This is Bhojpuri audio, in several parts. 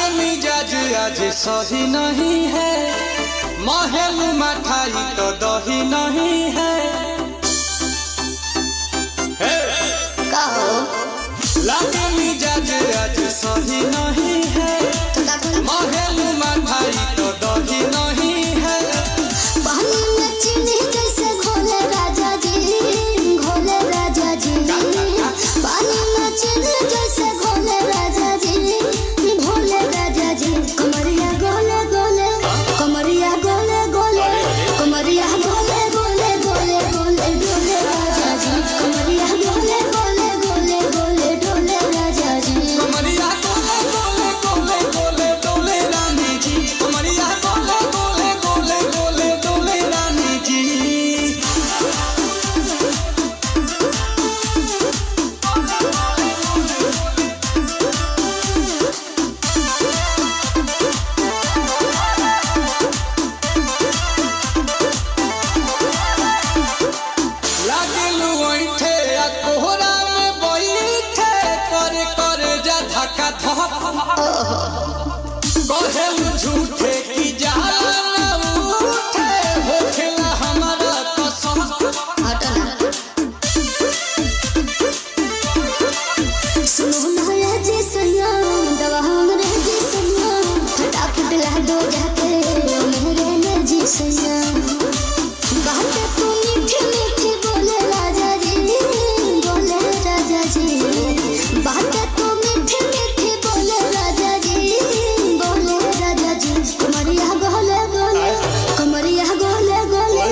लागे मिजाज आज सही नहीं है, महल मठाई तो दही नहीं है। लागे मिजाज आज सही नहीं है, महल मठाई तो दही नहीं है। पानी में चीनी जैसे घोले राजा जी, घोले राजा जी। पानी में चीनी जैसे घोले राजा जी, घोले राजा जी। कमरिया गोले गोले, कमरिया गोले गोले, कमरिया गोले गोले गोले गोले डोले राजा जी। कमरिया गोले गोले गोले गोले डोले राजा जी। कमरिया गोले गोले गोले गोले डोले रानी जी। कमरिया गोले गोले गोले गोले डोले रानी जी। लागलू ओइठे आ कोहरा में बैठे, करे करे जा धक्का धक। कहेलू झूठे की जाला ना उठे, होखेला हमारा कसम। सुनो ना जी सैया, दवा हमरे जी सैया, फटाफट ला दो जाके मेरे ले जी सैया। बात तू मीठी मीठी बोले राजा जी, बोले राजा जी। बात तू मीठी मीठी बोले राजा जी, बोले राजा जी। कमरिया गोले गोले, कमरिया गोले गोले,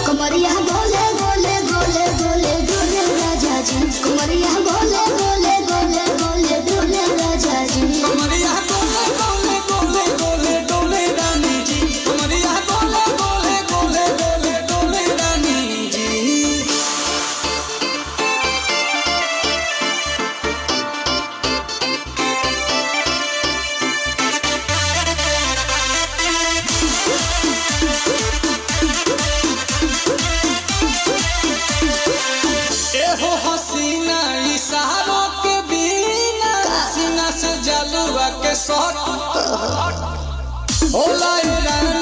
कमरिया गोले गोले गोले गोले डोले राजा जी। कमरिया गोले गोले गोले गोले डोले राजा जी। कमरिया गोले गोले गोले गोले डोले रानी जी। कमरिया गोले गोले गोले गोले डोले रानी जी। एहो हसीना इशारों के बिना, सीना से जलुआ के शॉट होला रानी।